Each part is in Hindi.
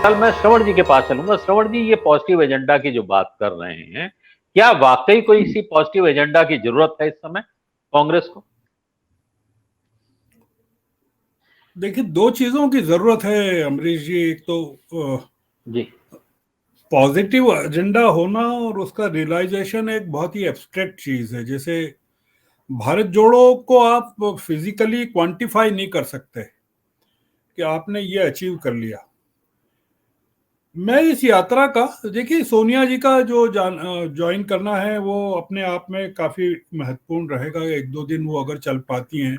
कल मैं श्रवण जी के पास चलूंगा। श्रवण जी, ये पॉजिटिव एजेंडा की जो बात कर रहे हैं, क्या वाकई कोई इसी पॉजिटिव एजेंडा की जरूरत है इस समय कांग्रेस को? देखिए, दो चीजों की जरूरत है अमरीश जी। एक तो जी। पॉजिटिव एजेंडा होना, और उसका रियलाइजेशन एक बहुत ही एब्स्ट्रैक्ट चीज है। जैसे भारत जोड़ो को आप फिजिकली क्वांटिफाई नहीं कर सकते कि आपने ये अचीव कर लिया। मैं इस यात्रा का, देखिए, सोनिया जी का जो ज्वाइन करना है वो अपने आप में काफी महत्वपूर्ण रहेगा। एक दो दिन वो अगर चल पाती हैं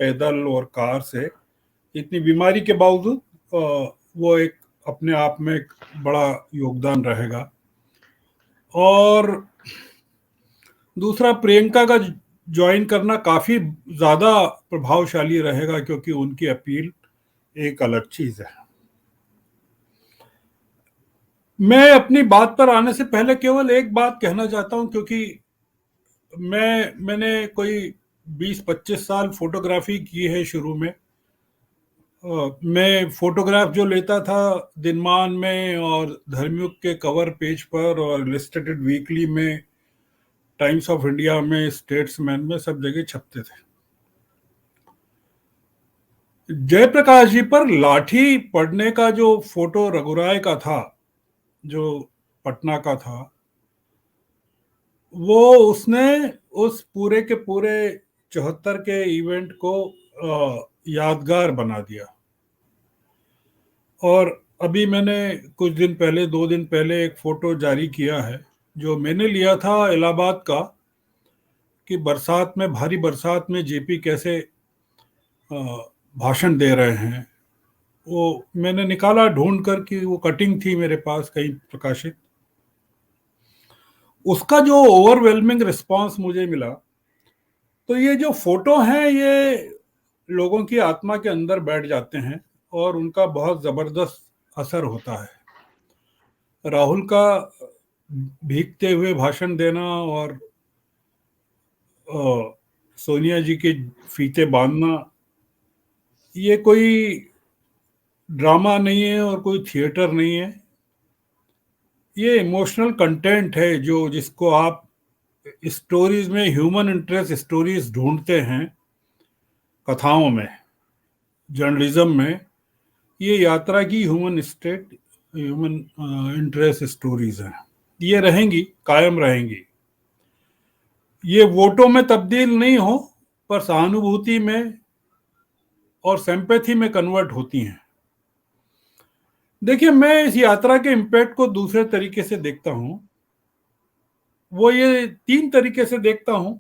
पैदल और कार से, इतनी बीमारी के बावजूद, वो एक अपने आप में एक बड़ा योगदान रहेगा। और दूसरा, प्रियंका का ज्वाइन करना काफी ज्यादा प्रभावशाली रहेगा, क्योंकि उनकी अपील एक अलग चीज है। मैं अपनी बात पर आने से पहले केवल एक बात कहना चाहता हूं, क्योंकि मैंने कोई 20-25 साल फोटोग्राफी की है शुरू में। मैं फोटोग्राफ जो लेता था दिनमान में और धर्मयुग के कवर पेज पर और इलस्ट्रेटेड वीकली में, टाइम्स ऑफ इंडिया में, स्टेट्समैन में, सब जगह छपते थे। जयप्रकाश जी पर लाठी पड़ने का जो फोटो रघुराय का था, जो पटना का था, वो उसने उस पूरे के पूरे 74 के इवेंट को यादगार बना दिया। और अभी मैंने कुछ दिन पहले, 2 दिन पहले, एक फोटो जारी किया है जो मैंने लिया था इलाहाबाद का, कि बरसात में, भारी बरसात में जेपी कैसे अ, भाषण दे रहे हैं। वो मैंने निकाला ढूंढ कर, कि वो कटिंग थी मेरे पास कहीं प्रकाशित। उसका जो ओवरवेलमिंग रिस्पांस मुझे मिला, तो ये जो फोटो हैं ये लोगों की आत्मा के अंदर बैठ जाते हैं और उनका बहुत जबरदस्त असर होता है। राहुल का भीगते हुए भाषण देना और सोनिया जी के फीते बांधना, ये कोई ड्रामा नहीं है और कोई थिएटर नहीं है। ये इमोशनल कंटेंट है, जो जिसको आप स्टोरीज में, ह्यूमन इंटरेस्ट स्टोरीज ढूंढते हैं, कथाओं में, जर्नलिज्म में। ये यात्रा की ह्यूमन इंटरेस्ट स्टोरीज हैं। ये रहेंगी, कायम रहेंगी। ये वोटों में तब्दील नहीं हो, पर सहानुभूति में और सिंपैथी में कन्वर्ट होती हैं। देखिए, मैं इस यात्रा के इम्पैक्ट को दूसरे तरीके से देखता हूं। वो ये 3 तरीके से देखता हूं,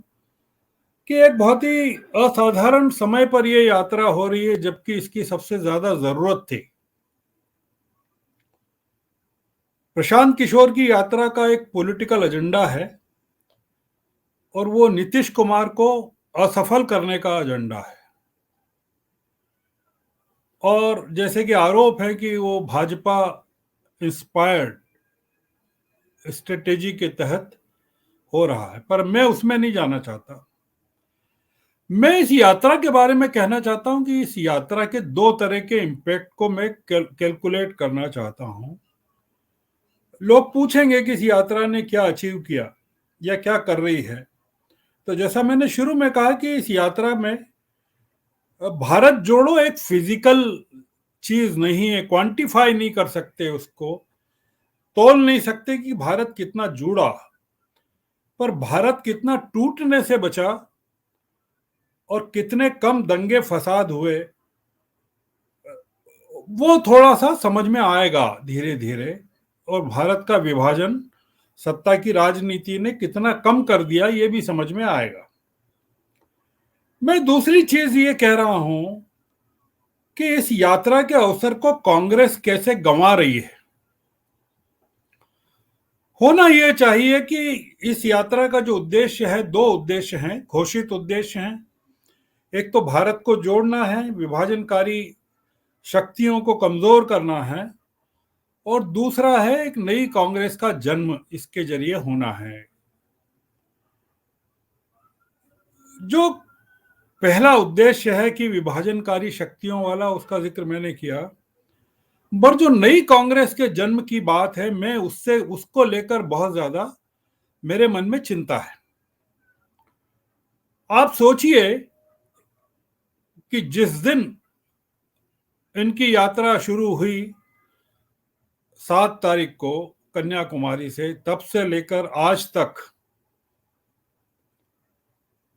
कि एक बहुत ही असाधारण समय पर यह यात्रा हो रही है, जबकि इसकी सबसे ज्यादा जरूरत थी। प्रशांत किशोर की यात्रा का एक पॉलिटिकल एजेंडा है, और वो नीतीश कुमार को असफल करने का एजेंडा है। और जैसे कि आरोप है कि वो भाजपा इंस्पायर्ड स्ट्रेटेजी के तहत हो रहा है, पर मैं उसमें नहीं जाना चाहता। मैं इस यात्रा के बारे में कहना चाहता हूं कि इस यात्रा के 2 तरह के इम्पैक्ट को मैं कैलकुलेट करना चाहता हूं। लोग पूछेंगे कि इस यात्रा ने क्या अचीव किया या क्या कर रही है। तो जैसा मैंने शुरू में कहा, कि इस यात्रा में भारत जोड़ो एक फिजिकल चीज नहीं है, क्वांटिफाई नहीं कर सकते उसको, तोल नहीं सकते कि भारत कितना जुड़ा। पर भारत कितना टूटने से बचा और कितने कम दंगे फसाद हुए, वो थोड़ा सा समझ में आएगा धीरे धीरे। और भारत का विभाजन सत्ता की राजनीति ने कितना कम कर दिया, ये भी समझ में आएगा। मैं दूसरी चीज ये कह रहा हूं कि इस यात्रा के अवसर को कांग्रेस कैसे गंवा रही है। होना यह चाहिए कि इस यात्रा का जो उद्देश्य है, 2 उद्देश्य हैं, घोषित उद्देश्य हैं। एक तो भारत को जोड़ना है, विभाजनकारी शक्तियों को कमजोर करना है, और दूसरा है एक नई कांग्रेस का जन्म इसके जरिए होना है। जो पहला उद्देश्य है कि विभाजनकारी शक्तियों वाला, उसका जिक्र मैंने किया। पर जो नई कांग्रेस के जन्म की बात है, मैं उसको लेकर बहुत ज्यादा मेरे मन में चिंता है। आप सोचिए कि जिस दिन इनकी यात्रा शुरू हुई 7 तारीख को कन्याकुमारी से, तब से लेकर आज तक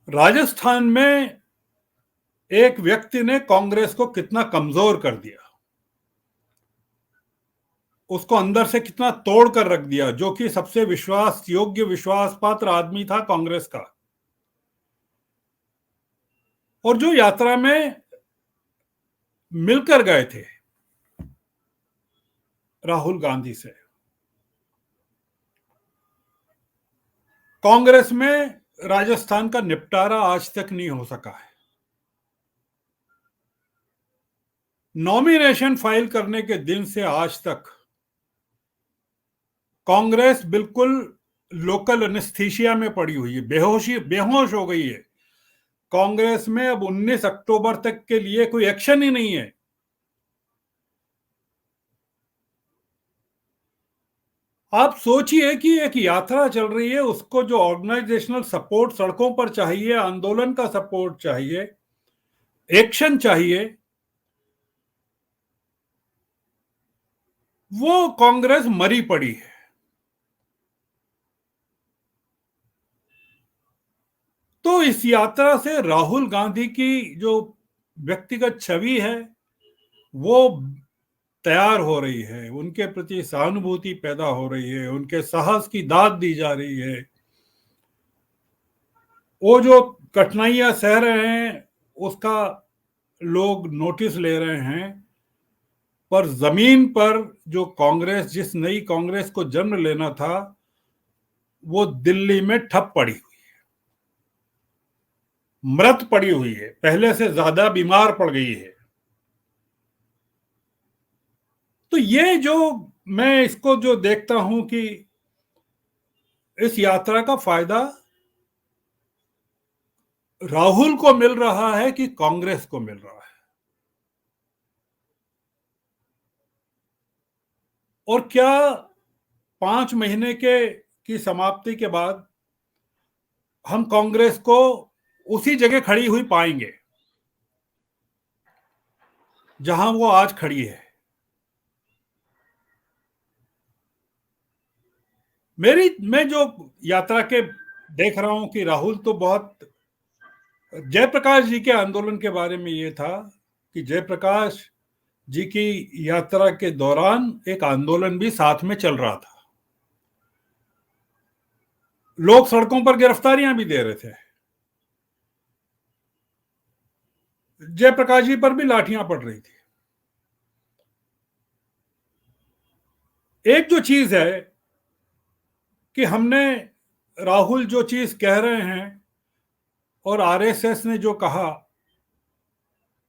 राजस्थान में एक व्यक्ति ने कांग्रेस को कितना कमजोर कर दिया, उसको अंदर से कितना तोड़ कर रख दिया, जो कि सबसे विश्वास योग्य, विश्वास पात्र आदमी था कांग्रेस का। और जो यात्रा में मिलकर गए थे राहुल गांधी से, कांग्रेस में राजस्थान का निपटारा आज तक नहीं हो सका है। नॉमिनेशन फाइल करने के दिन से आज तक कांग्रेस बिल्कुल लोकल एनेस्थीसिया में पड़ी हुई है, बेहोश हो गई है। कांग्रेस में अब 19 अक्टूबर तक के लिए कोई एक्शन ही नहीं है। आप सोचिए कि एक यात्रा चल रही है, उसको जो ऑर्गेनाइजेशनल सपोर्ट सड़कों पर चाहिए, आंदोलन का सपोर्ट चाहिए, एक्शन चाहिए, वो कांग्रेस मरी पड़ी है। तो इस यात्रा से राहुल गांधी की जो व्यक्तिगत छवि है वो तैयार हो रही है, उनके प्रति सहानुभूति पैदा हो रही है, उनके साहस की दाद दी जा रही है। वो जो कठिनाइयां सह रहे हैं उसका लोग नोटिस ले रहे हैं, पर जमीन पर जो कांग्रेस, जिस नई कांग्रेस को जन्म लेना था, वो दिल्ली में ठप पड़ी हुई, मृत पड़ी हुई है, पहले से ज्यादा बीमार पड़ गई है। तो ये जो मैं इसको जो देखता हूं कि इस यात्रा का फायदा राहुल को मिल रहा है कि कांग्रेस को मिल रहा है, और क्या 5 महीने के की समाप्ति के बाद हम कांग्रेस को उसी जगह खड़ी हुई पाएंगे जहां वो आज खड़ी है? मैं जो यात्रा के देख रहा हूं कि राहुल तो बहुत, जयप्रकाश जी के आंदोलन के बारे में ये था कि जयप्रकाश जी की यात्रा के दौरान एक आंदोलन भी साथ में चल रहा था, लोग सड़कों पर गिरफ्तारियां भी दे रहे थे, जयप्रकाश जी पर भी लाठियां पड़ रही थी। एक जो चीज है कि हमने, राहुल जो चीज कह रहे हैं और आरएसएस ने जो कहा,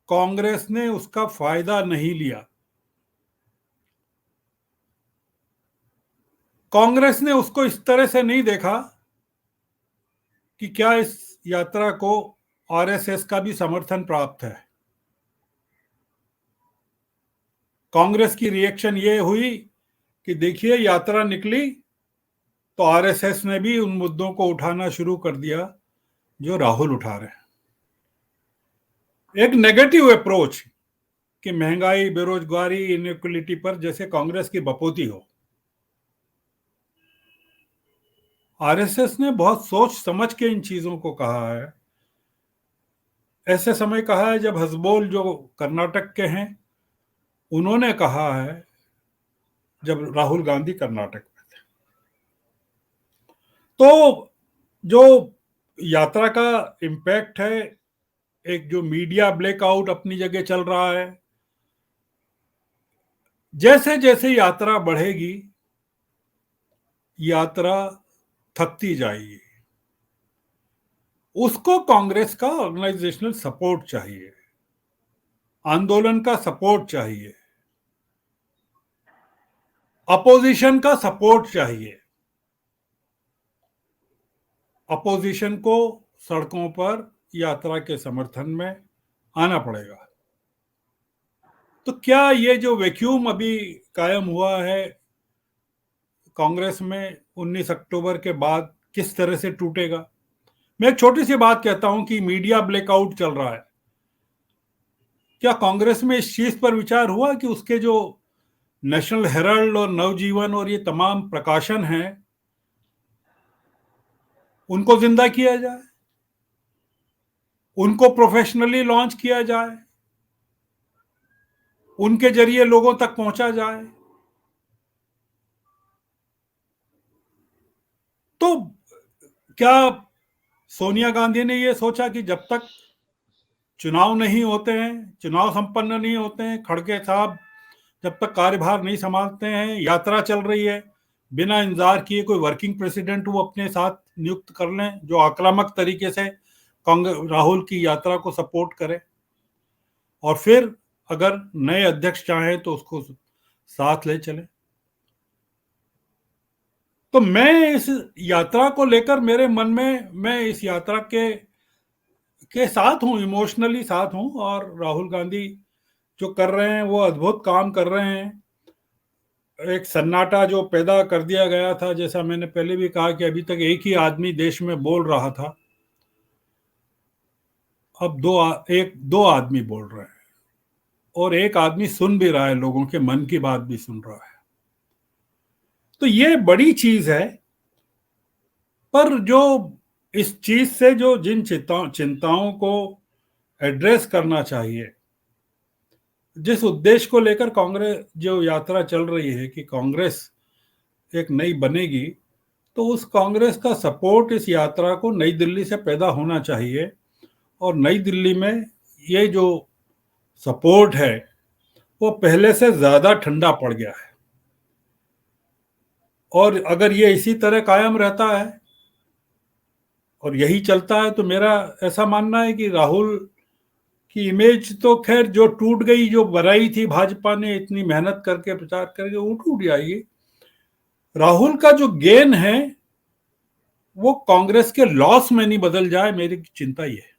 कांग्रेस ने उसका फायदा नहीं लिया। कांग्रेस ने उसको इस तरह से नहीं देखा कि क्या इस यात्रा को आरएसएस का भी समर्थन प्राप्त है। कांग्रेस की रिएक्शन ये हुई कि देखिए यात्रा निकली तो आरएसएस ने भी उन मुद्दों को उठाना शुरू कर दिया जो राहुल उठा रहे हैं। एक नेगेटिव अप्रोच कि महंगाई, बेरोजगारी, इनइक्वलिटी पर जैसे कांग्रेस की बपोती हो। आरएसएस ने बहुत सोच समझ के इन चीजों को कहा है। ऐसे समय कहा है जब हजबोल जो कर्नाटक के हैं, उन्होंने कहा है जब राहुल गांधी कर्नाटक में थे। तो जो यात्रा का इम्पैक्ट है, एक जो मीडिया ब्लैकआउट अपनी जगह चल रहा है, जैसे जैसे यात्रा बढ़ेगी, यात्रा थकती जाएगी। उसको कांग्रेस का ऑर्गेनाइजेशनल सपोर्ट चाहिए, आंदोलन का सपोर्ट चाहिए, अपोजिशन का सपोर्ट चाहिए। अपोजिशन को सड़कों पर यात्रा के समर्थन में आना पड़ेगा। तो क्या ये जो वैक्यूम अभी कायम हुआ है कांग्रेस में 19 अक्टूबर के बाद किस तरह से टूटेगा? मैं एक छोटी सी बात कहता हूं कि मीडिया ब्लैकआउट चल रहा है। क्या कांग्रेस में इस चीज पर विचार हुआ कि उसके जो नेशनल हेराल्ड और नवजीवन और ये तमाम प्रकाशन हैं उनको जिंदा किया जाए, उनको प्रोफेशनली लॉन्च किया जाए, उनके जरिए लोगों तक पहुंचा जाए? तो क्या सोनिया गांधी ने यह सोचा कि जब तक चुनाव नहीं होते हैं, चुनाव संपन्न नहीं होते हैं, खड़गे साहब जब तक कार्यभार नहीं संभालते हैं, यात्रा चल रही है, बिना इंतजार किए कोई वर्किंग प्रेसिडेंट वो अपने साथ नियुक्त कर लें जो आक्रामक तरीके से कांग्रेस राहुल की यात्रा को सपोर्ट करे, और फिर अगर नए अध्यक्ष चाहें तो उसको साथ ले चले? तो मैं इस यात्रा को लेकर मेरे मन में, मैं इस यात्रा के साथ हूं, इमोशनली साथ हूं, और राहुल गांधी जो कर रहे हैं वो अद्भुत काम कर रहे हैं। एक सन्नाटा जो पैदा कर दिया गया था, जैसा मैंने पहले भी कहा कि अभी तक एक ही आदमी देश में बोल रहा था, अब दो आदमी बोल रहे हैं, और एक आदमी सुन भी रहा है, लोगों के मन की बात भी सुन रहा है। तो ये बड़ी चीज है। पर जो इस चीज से जो जिन चिंताओं को एड्रेस करना चाहिए, जिस उद्देश्य को लेकर कांग्रेस जो यात्रा चल रही है कि कांग्रेस एक नई बनेगी, तो उस कांग्रेस का सपोर्ट इस यात्रा को नई दिल्ली से पैदा होना चाहिए। और नई दिल्ली में ये जो सपोर्ट है वो पहले से ज्यादा ठंडा पड़ गया है, और अगर ये इसी तरह कायम रहता है और यही चलता है तो मेरा ऐसा मानना है कि राहुल की इमेज तो खैर जो टूट गई, जो बनाई थी भाजपा ने इतनी मेहनत करके प्रचार करके, वो टूट जाएगी। राहुल का जो गेन है वो कांग्रेस के लॉस में नहीं बदल जाए, मेरी चिंता ये है।